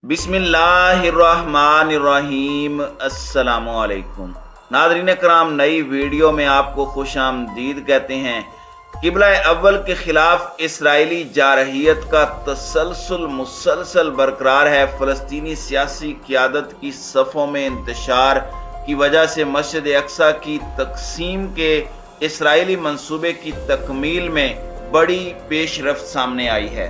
बिस्मिल्लाहिर्रहमानिर्रहीम। अस्सलामु अलैकुम नाज़रीन कराम, नई वीडियो में आपको खुश आमदीद कहते हैं। किबला अव्वल के खिलाफ इसराइली जारहियत का तसलसल मुसलसल बरकरार है। फ़लस्तीनी सियासी क़यादत की सफ़ों में इंतशार की वजह से मस्जिद अक्सा की तकसीम के इसराइली मंसूबे की तकमील में बड़ी पेशरफ्त सामने आई है।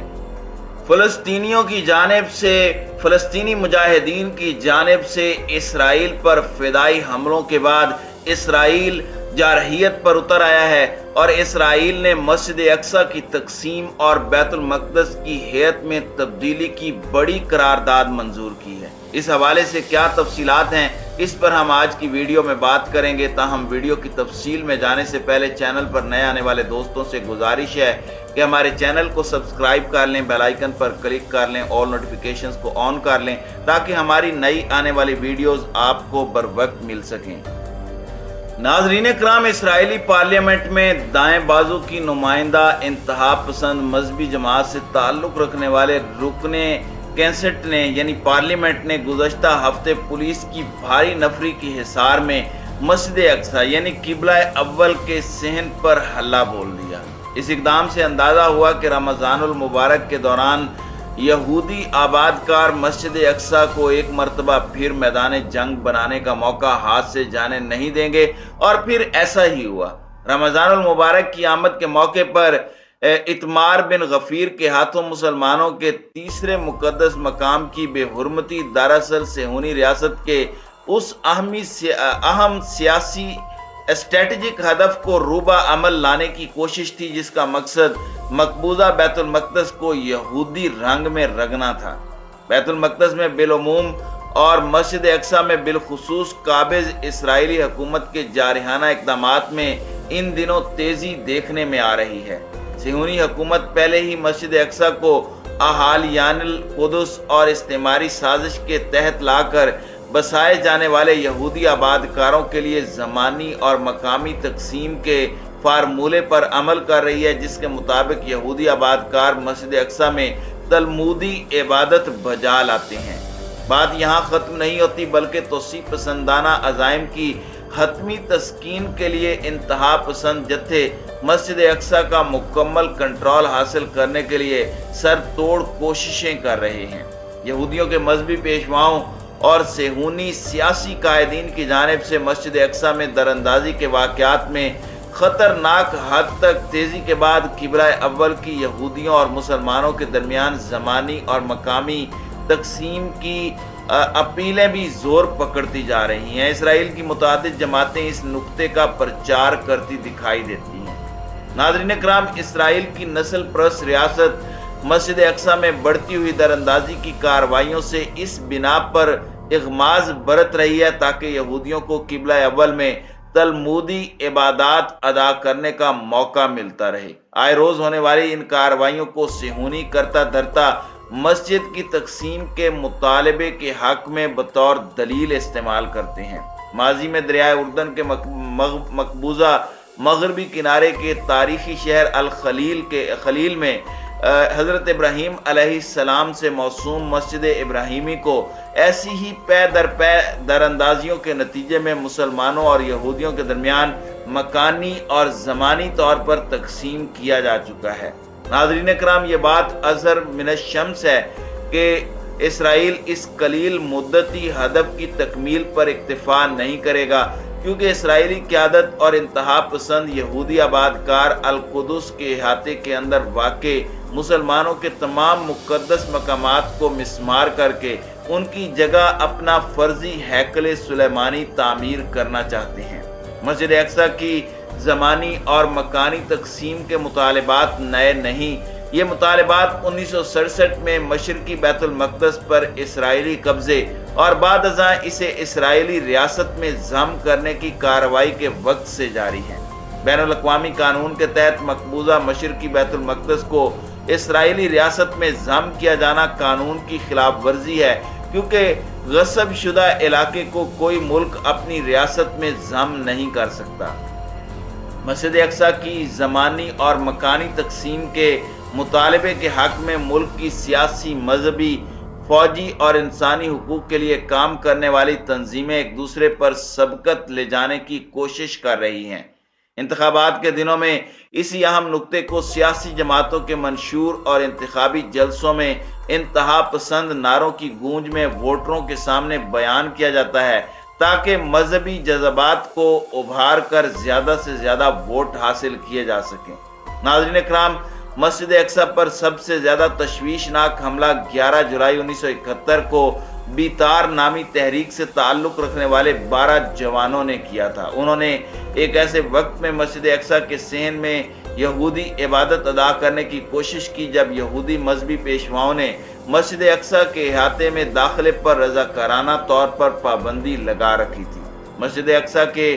फ़लस्तीनियों की जानिब से, फ़लस्तीनी मुजाहिदीन की जानिब से इसराइल पर फ़िदाई हमलों के बाद इसराइल जारहियत पर उतर आया है और इसराइल ने मस्जिद अक्सा की तकसीम और बैतुल मक़दस की हैत में तब्दीली की बड़ी करारदाद मंजूर की है। इस हवाले से क्या तफसीलात हैं, इस पर हम आज की वीडियो में बात करेंगे। ताहम वीडियो की तफसील में जाने से पहले चैनल पर नए आने वाले दोस्तों से गुजारिश है कि हमारे चैनल को सब्सक्राइब कर लें, बेल आइकन पर क्लिक कर लें, ऑल नोटिफिकेशंस को ऑन कर लें ताकि हमारी नई आने वाली वीडियोस आपको बर वक्त मिल सकें। नाज़रीन कराम, इसराइली पार्लियामेंट में दाएं बाजू की नुमाइंदा इंतहा पसंद मजहबी जमात से ताल्लुक़ रखने वाले रुकने कैंसेट ने यानी पार्लियामेंट ने गुज़श्ता हफ्ते पुलिस की भारी नफरी की हिसार में मस्जिद अक्सा यानी किबला अव्वल के सहन पर हल्ला बोल दिया। इस इक़दाम से अंदाज़ा हुआ कि रमज़ानुल मुबारक के दौरान यहूदी आबादकार मस्जिद अक्सा को एक मरतबा फिर मैदान जंग बनाने का मौका हाथ से जाने नहीं देंगे, और फिर ऐसा ही हुआ। रमज़ानुल मुबारक की आमद के मौके पर इतमार बिन गफीर के हाथों मुसलमानों के तीसरे मुकद्दस मकाम की बेहुरमती दरअसल सेहूनी रियासत के उस अहम सियासी स्ट्रेटेजिक हदफ को रूबा अमल लाने की कोशिश थी जिसका मकसद मकबूजा बैतुल मक़दस को यहूदी रंग में रंगना था। बैतुल मक़दस में बिलउमूम और मस्जिद अक्सा में बिलखुसूस काबिज इसराइली हुकूमत के जारहाना इक़दामात में इन दिनों तेजी देखने में आ रही है। सिहूनी हुकूमत पहले ही मस्जिद अक्सा को अहालियानुल कुदस और इस्तेमारी साजिश के तहत लाकर बसाए जाने वाले यहूदी आबादकारों के लिए ज़मानी और मकामी तकसीम के फार्मूले पर अमल कर रही है, जिसके मुताबिक यहूदी आबादकार मस्जिद अक्सा में तलमूदी इबादत बजा लाते हैं। बात यहाँ ख़त्म नहीं होती बल्कि तोसी पसंदाना अज़ाइम की हतमी तस्कीन के लिए इंतहा पसंद जत्थे मस्जिद अक्सा का मुकम्मल कंट्रोल हासिल करने के लिए सर तोड़ कोशिशें कर रहे हैं। यहूदियों के मजहबी पेशवाओं और सेहूनी सियासी कायदीन की जानिब से मस्जिद अक्सा में दरअंदाजी के वाक़यात में खतरनाक हद तक तेजी के बाद किबला अव्वल की यहूदियों और मुसलमानों के दरमियान ज़मानी और मकामी तकसीम की अपीलें भी जोर पकड़ती जा रही हैं। इसराइल की मुतादिद जमातें इस नुक्ते का प्रचार करती दिखाई देती हैं। नाज़रीन कराम, इसराइल की नस्ल परस्त रियासत मस्जिद अक्सा में बढ़ती हुई दरअंदाजी की कार्रवाइयों से इस बिना पर इग़माज़ बरत रही है ताकि यहूदियों को किबला अव्वल में तलमूदी इबादत अदा करने का मौका मिलता रहे। आए रोज होने वाली इन कार्रवाइयों को सेहूनी करता धरता मस्जिद की तकसीम के मुतालबे के हक में बतौर दलील इस्तेमाल करते हैं। माजी में दरियाए उर्दन के मकबूजा मगरबी किनारे के तारीखी शहर अल खलील में हज़रत इब्राहीम अलैहिस्सलाम से मौसूम मस्जिद इब्राहीमी को ऐसी ही पै दर पै दरअंदाजियों के नतीजे में मुसलमानों और यहूदियों के दरमियान मकानी और ज़मानी तौर पर तकसीम किया जा चुका है। नाज़रीन कराम, ये बात अज़हर मिनश शम्स है कि इसराइल इस कलील मुद्दती हदफ की तकमील पर इक्तिफा नहीं करेगा, क्योंकि इसराइली क़यादत और इंतहा पसंद यहूदी आबादकार अल कुदस के अहाते के अंदर वाक़े मुसलमानों के तमाम मुक़द्दस मकामात को मिस्मार करके उनकी जगह अपना फर्जी हैकल सुलेमानी तामीर करना चाहते हैं। मस्जिद अक्सा की ज़मानी और मकानी तकसीम के मुतालबात नए नहीं। ये मुतालबात 1967 में मशरकी बैतुल मक़दस पर इसराइली कब्जे और बाद अज़ां इसे इसराइली रियासत में ज़म करने की कार्रवाई के वक्त से जारी है। बैनुल अक़वामी कानून के तहत मकबूजा मशरकी बैतुल मक़दस को इसराइली रियासत में ज़म किया जाना कानून की खिलाफ वर्जी है, क्योंकि गस्ब शुदा इलाके को कोई मुल्क अपनी रियासत में ज़म नहीं कर सकता। मस्जिद अक्सा की ज़मानी और मकानी तकसीम के मुतालबे के हक में मुल्क की सियासी, मजहबी, فوجی اور انسانی حقوق کے لیے کام کرنے والی تنظیمیں ایک دوسرے پر سبقت لے جانے کی کوشش کر رہی ہیں۔ انتخابات کے دنوں میں اسی اہم نقطے کو سیاسی جماعتوں کے منشور اور انتخابی جلسوں میں انتہا پسند نعروں کی گونج میں ووٹروں کے سامنے بیان کیا جاتا ہے تاکہ مذہبی جذبات کو ابھار کر زیادہ سے زیادہ ووٹ حاصل کیے جا سکیں۔ ناظرین اکرام، مسجد اقصی پر سب سے زیادہ تشویشناک حملہ 11 جولائی 1971 کو بیتار نامی تحریک سے تعلق رکھنے والے 12 جوانوں نے کیا تھا۔ انہوں نے ایک ایسے وقت میں مسجد اقصی کے صحن میں یہودی عبادت ادا کرنے کی کوشش کی جب یہودی مذہبی پیشواؤں نے مسجد اقصی کے احاطے میں داخلے پر رضاکارانہ طور پر پابندی لگا رکھی تھی۔ مسجد اقصی کے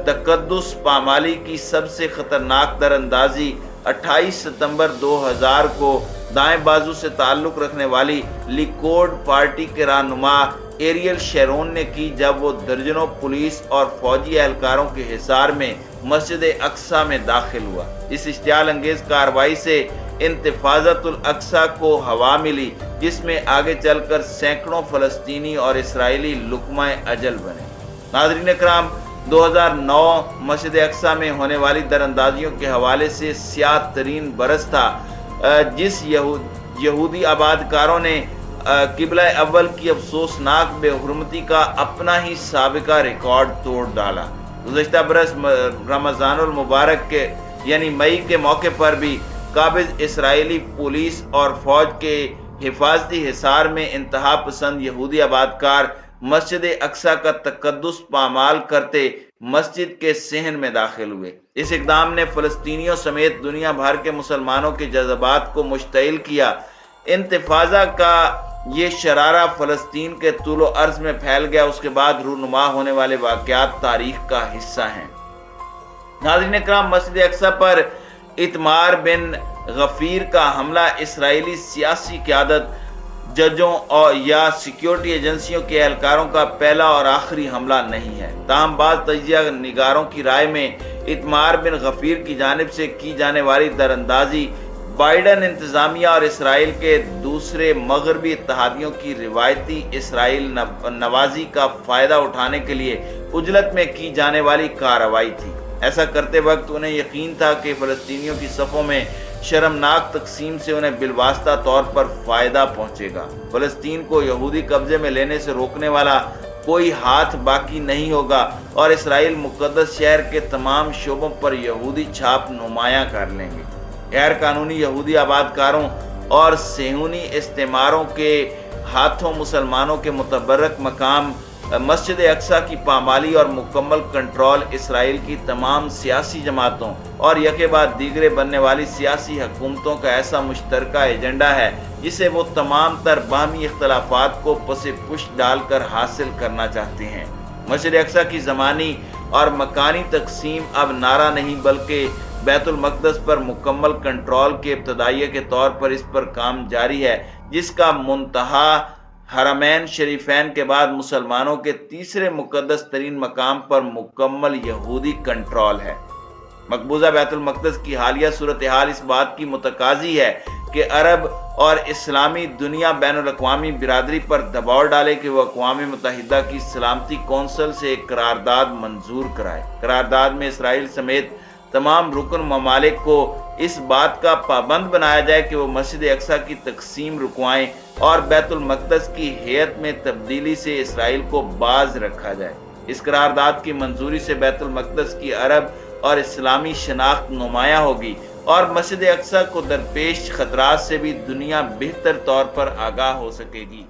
تقدس پامالی کی سب سے خطرناک در اندازی 28 ستمبر 2000 کو دائیں بازو سے تعلق رکھنے والی لیکوڈ پارٹی کے رہنما ایریل شیرون نے کی جب وہ درجنوں پولیس اور فوجی اہلکاروں کے حصار میں مسجد اقصی میں داخل ہوا۔ اس اشتعال انگیز کارروائی سے انتفاضۃ الاقصی کو ہوا ملی، جس میں آگے چل کر سینکڑوں فلسطینی اور اسرائیلی لقمہ اجل بنے۔ ناظرین اکرام، 2009 مسجد اقصی میں ہونے والی در اندازیوں کے حوالے سے سیاہ ترین برس تھا، جس یہودی آبادکاروں نے قبلہ اول کی افسوسناک بے حرمتی کا اپنا ہی سابقہ ریکارڈ توڑ ڈالا۔ گزشتہ برس رمضان المبارک کے یعنی مئی کے موقع پر بھی قابض اسرائیلی پولیس اور فوج کے حفاظتی حصار میں انتہا پسند یہودی آبادکار مسجد اقصی کا تقدس پامال کرتے مسجد کے صحن میں داخل ہوئے۔ اس اقدام نے فلسطینیوں سمیت دنیا بھر کے مسلمانوں کے جذبات کو مشتعل کیا۔ انتفاضہ کا یہ شرارہ فلسطین کے طول و عرض میں پھیل گیا۔ اس کے بعد رونما ہونے والے واقعات تاریخ کا حصہ ہیں۔ ناظرین اکرام، مسجد اقصی پر اتمار بن غفیر کا حملہ اسرائیلی سیاسی قیادت، ججوں یا سیکیورٹی ایجنسیوں کے اہلکاروں کا پہلا اور آخری حملہ نہیں ہے۔ تاہم بعض تجزیہ نگاروں کی رائے میں اتمار بن غفیر کی جانب سے کی جانے والی در اندازی بائیڈن انتظامیہ اور اسرائیل کے دوسرے مغربی اتحادیوں کی روایتی اسرائیل نوازی کا فائدہ اٹھانے کے لیے عجلت میں کی جانے والی کارروائی تھی۔ ایسا کرتے وقت انہیں یقین تھا کہ فلسطینیوں کی صفوں میں شرمناک تقسیم سے انہیں بالواسطہ طور پر فائدہ پہنچے گا۔ فلسطین کو یہودی قبضے میں لینے سے روکنے والا کوئی ہاتھ باقی نہیں ہوگا اور اسرائیل مقدس شہر کے تمام شعبوں پر یہودی چھاپ نمایاں کر لیں گے۔ غیر قانونی یہودی آبادکاروں اور صہیونی استعماروں کے ہاتھوں مسلمانوں کے متبرک مقام مسجد اقصی کی پامالی اور مکمل کنٹرول اسرائیل کی تمام سیاسی جماعتوں اور یکے بعد دیگرے بننے والی سیاسی حکومتوں کا ایسا مشترکہ ایجنڈا ہے جسے وہ تمام تر باہمی اختلافات کو پس پش ڈال کر حاصل کرنا چاہتے ہیں۔ مسجد اقصی کی زمانی اور مکانی تقسیم اب نعرہ نہیں بلکہ بیت المقدس پر مکمل کنٹرول کے ابتدائیے کے طور پر اس پر کام جاری ہے، جس کا منتہا حرمین شریفین کے بعد مسلمانوں کے تیسرے مقدس ترین مقام پر مکمل یہودی کنٹرول ہے۔ مقبوضہ بیت المقدس کی حالیہ صورتحال اس بات کی متقاضی ہے کہ عرب اور اسلامی دنیا بین الاقوامی برادری پر دباؤ ڈالے کہ وہ اقوام متحدہ کی سلامتی کونسل سے ایک قرارداد منظور کرائے۔ قرارداد میں اسرائیل سمیت تمام رکن ممالک کو اس بات کا پابند بنایا جائے کہ وہ مسجد اقصی کی تقسیم رکوائیں اور بیت المقدس کی ہیئت میں تبدیلی سے اسرائیل کو باز رکھا جائے۔ اس قرارداد کی منظوری سے بیت المقدس کی عرب اور اسلامی شناخت نمایاں ہوگی اور مسجد اقصی کو درپیش خطرات سے بھی دنیا بہتر طور پر آگاہ ہو سکے گی۔